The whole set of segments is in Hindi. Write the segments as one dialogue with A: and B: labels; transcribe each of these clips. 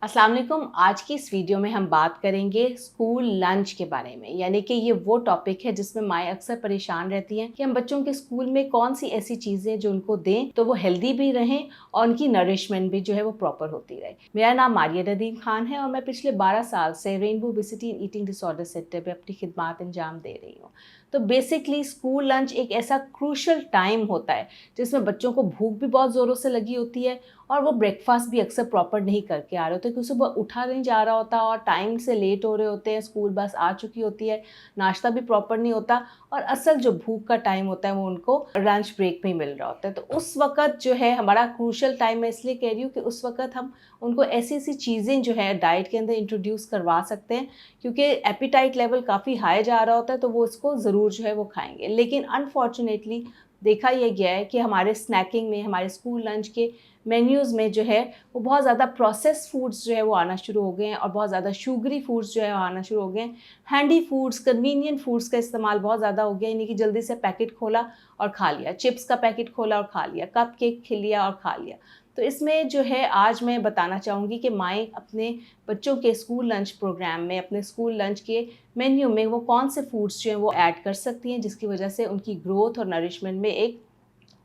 A: अस्सलाम वालेकुम। आज की इस वीडियो में हम बात करेंगे स्कूल लंच के बारे में। यानी कि ये वो टॉपिक है जिसमें माएँ अक्सर परेशान रहती हैं कि हम बच्चों के स्कूल में कौन सी ऐसी चीज़ें जो उनको दें तो वो हेल्दी भी रहें और उनकी नरिशमेंट भी जो है वो प्रॉपर होती रहे। मेरा नाम मारिया नदीम खान है और मैं पिछले 12 साल से rainbow obesity and eating disorder centre पे अपनी खिदमात अंजाम दे रही हूँ। तो बेसिकली स्कूल लंच एक ऐसा क्रूशल टाइम होता है जिसमें बच्चों को भूख भी बहुत ज़ोरों से लगी होती है और वो ब्रेकफास्ट भी अक्सर प्रॉपर नहीं करके आ रहे होते क्योंकि सुबह उठा नहीं जा रहा होता और टाइम से लेट हो रहे होते हैं, स्कूल बस आ चुकी होती है, नाश्ता भी प्रॉपर नहीं होता और असल जो भूख का टाइम होता है वो उनको लंच ब्रेक में ही मिल रहा होता है। तो उस वक़्त जो है हमारा क्रूशियल टाइम, मैं इसलिए कह रही हूँ कि उस वक़्त हम उनको ऐसी-ऐसी चीज़ें जो है डाइट के अंदर इंट्रोड्यूस करवा सकते हैं क्योंकि एपेटाइट लेवल काफ़ी हाई जा रहा होता है तो वो इसको ज़रूर जो है वो खाएँगे। लेकिन अनफॉर्चुनेटली देखा ये गया है कि हमारे स्नैकिंग में, हमारे स्कूल लंच के मेन्यूज़ में जो है वो बहुत ज़्यादा प्रोसेस्ड फूड्स जो है वो आना शुरू हो गए हैं और बहुत ज़्यादा शुगरी फूड्स जो है वो आना शुरू हो गए हैं। हैंडी फूड्स, कन्वीनिएंट फूड्स का इस्तेमाल बहुत ज़्यादा हो गया है, यानी कि जल्दी से पैकेट खोला और खा लिया, चिप्स का पैकेट खोला और खा लिया, कप केक खिल लिया और खा लिया। तो इसमें जो है आज मैं बताना चाहूँगी कि माएँ अपने बच्चों के स्कूल लंच प्रोग्राम में, अपने स्कूल लंच के मेन्यू में वो कौन से फूड्स जो हैं वो ऐड कर सकती हैं जिसकी वजह से उनकी ग्रोथ और नरिशमेंट में एक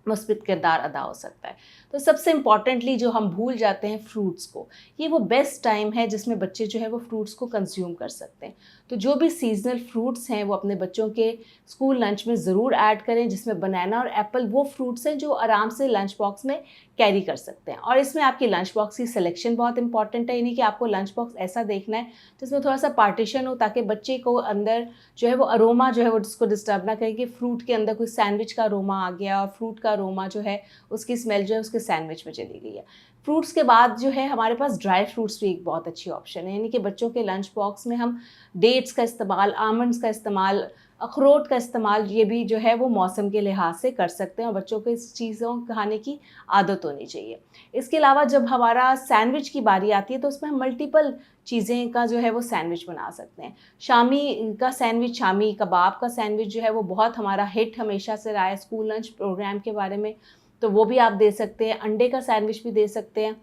A: मुस्बित किरदार अदा हो सकता है। तो सबसे इम्पॉर्टेंटली जो हम भूल जाते हैं फ्रूट्स को, ये वो बेस्ट टाइम है जिसमें बच्चे जो है वो फ्रूट्स को कंज्यूम कर सकते हैं। तो जो भी सीज़नल फ्रूट्स हैं वो अपने बच्चों के स्कूल लंच में ज़रूर ऐड करें, जिसमें बनाना और एप्पल वो फ्रूट्स हैं जो आराम से लंच बॉक्स में कैरी कर सकते हैं। और इसमें आपकी लंच बॉक्स की सिलेक्शन बहुत इंपॉर्टेंट है, यानी कि आपको लंच बॉक्स ऐसा देखना है जिसमें थोड़ा-सा पार्टीशन हो ताकि बच्चे को अंदर जो है वो अरोमा जो है वो उसको डिस्टर्ब ना करे कि फ्रूट के अंदर कोई सैंडविच का अरोमा आ गया और फ्रूट का अरोमा जो है उसकी स्मेल जो है उसके सैंडविच में चली गई है। फ्रूट्स के बाद जो है हमारे पास ड्राई फ्रूट्स भी एक बहुत अच्छी ऑप्शन है, यानी कि बच्चों के लंच बॉक्स में हम डेट्स का इस्तेमाल, आमंड्स का इस्तेमाल, अखरोट का इस्तेमाल, ये भी जो है वो मौसम के लिहाज से कर सकते हैं और बच्चों को इस चीज़ों खाने की आदत होनी चाहिए। इसके अलावा जब हमारा सैंडविच की बारी आती है तो उसमें हम मल्टीपल चीज़ें का जो है वो सैंडविच बना सकते हैं। शामी का सैंडविच, शामी कबाब का सैंडविच जो है वो बहुत हमारा हिट हमेशा से रहा है स्कूल लंच प्रोग्राम के बारे में, तो वो भी आप दे सकते हैं। अंडे का सैंडविच भी दे सकते हैं,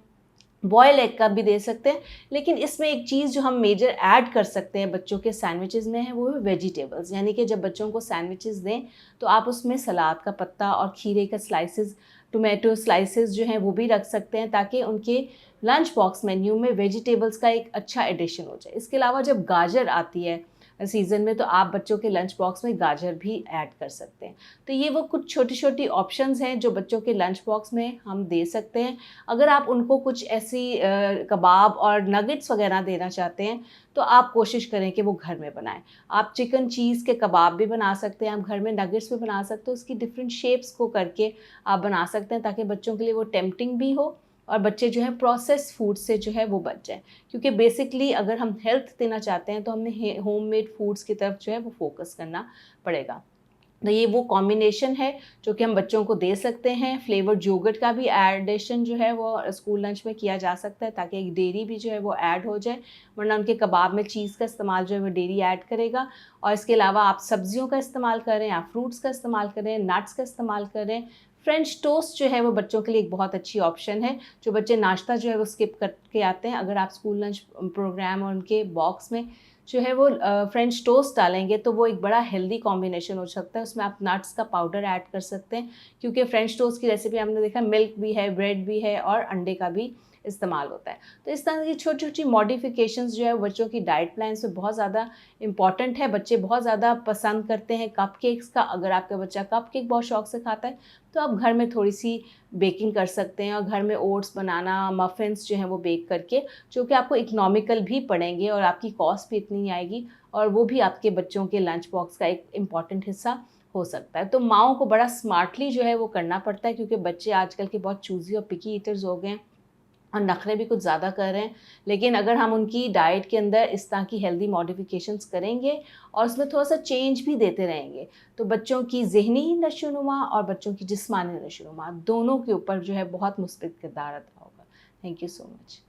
A: बॉयल एग का भी दे सकते हैं। लेकिन इसमें एक चीज़ जो हम मेजर ऐड कर सकते हैं बच्चों के सैंडविचेज़ में है वो है वेजिटेबल्स, यानी कि जब बच्चों को सैंडविचेज़ दें तो आप उसमें सलाद का पत्ता और खीरे का स्लाइसेस, टोमेटो स्लाइसेस जो हैं वो भी रख सकते हैं ताकि उनके लंच बॉक्स मेन्यू में वेजिटेबल्स का एक अच्छा एडिशन हो जाए। इसके अलावा जब गाजर आती है सीज़न में तो आप बच्चों के लंच बॉक्स में गाजर भी ऐड कर सकते हैं। तो ये वो कुछ छोटी-छोटी ऑप्शंस हैं जो बच्चों के लंच बॉक्स में हम दे सकते हैं। अगर आप उनको कुछ ऐसी कबाब और नगेट्स वगैरह देना चाहते हैं तो आप कोशिश करें कि वो घर में बनाएँ। आप चिकन चीज़ के कबाब भी बना सकते हैं, आप घर में नगेट्स भी बना सकते हो, उसकी डिफरेंट शेप्स को करके आप बना सकते हैं ताकि बच्चों के लिए वो टेम्प्टिंग भी हो और बच्चे जो है प्रोसेस्ड फूड से जो है वो बच जाएँ। क्योंकि बेसिकली अगर हम हेल्थ देना चाहते हैं तो हमें होममेड फूड्स की तरफ जो है वो फ़ोकस करना पड़ेगा। तो ये वो कॉम्बिनेशन है जो कि हम बच्चों को दे सकते हैं। फ्लेवर्ड योगर्ट का भी एडिशन जो है वो स्कूल लंच में किया जा सकता है ताकि एक डेयरी भी जो है वो ऐड हो जाए, वरना उनके कबाब में चीज़ का इस्तेमाल जो है वो डेयरी ऐड करेगा। और इसके अलावा आप सब्जियों का इस्तेमाल करें, आप फ्रूट्स का इस्तेमाल करें, नट्स का इस्तेमाल करें। फ्रेंच टोस्ट जो है वो बच्चों के लिए एक बहुत अच्छी ऑप्शन है, जो बच्चे नाश्ता जो है वो स्किप करके आते हैं। अगर आप स्कूल लंच प्रोग्राम और उनके बॉक्स में जो है वो फ्रेंच टोस्ट डालेंगे तो वो एक बड़ा हेल्दी कॉम्बिनेशन हो सकता है। उसमें आप नट्स का पाउडर ऐड कर सकते हैं क्योंकि फ्रेंच टोस्ट की रेसिपी हमने देखा मिल्क भी है, ब्रेड भी है और अंडे का भी इस्तेमाल होता है। तो इस तरह की छोटी-छोटी मॉडिफ़िकेशंस जो है बच्चों की डाइट प्लान्स में बहुत ज़्यादा इम्पॉर्टेंट है। बच्चे बहुत ज़्यादा पसंद करते हैं कपकेक्स का। अगर आपका बच्चा कपकेक बहुत शौक से खाता है तो आप घर में थोड़ी-सी बेकिंग कर सकते हैं और घर में ओट्स, बनाना, मफ़िन्स जो हैं वो बेक करके, जो कि आपको इकोनॉमिकल भी पड़ेंगे और आपकी कॉस्ट भी इतनी नहीं आएगी और वो भी आपके बच्चों के लंच बॉक्स का एक इम्पॉर्टेंट हिस्सा हो सकता है। तो माँओं को बड़ा स्मार्टली जो है वो करना पड़ता है क्योंकि बच्चे आजकल के बहुत चूज़ी और पिकी ईटर्स हो गए हैं और नखरे भी कुछ ज़्यादा कर रहे हैं। लेकिन अगर हम उनकी डाइट के अंदर इस तरह की हेल्दी मॉडिफ़िकेशंस करेंगे और उसमें थोड़ा-सा चेंज भी देते रहेंगे, तो बच्चों की ज़हनी नशोनुमा और बच्चों की जिस्मानी नशोनुमा दोनों के ऊपर जो है बहुत मुस्बित किरदार अदा होगा। Thank you so much.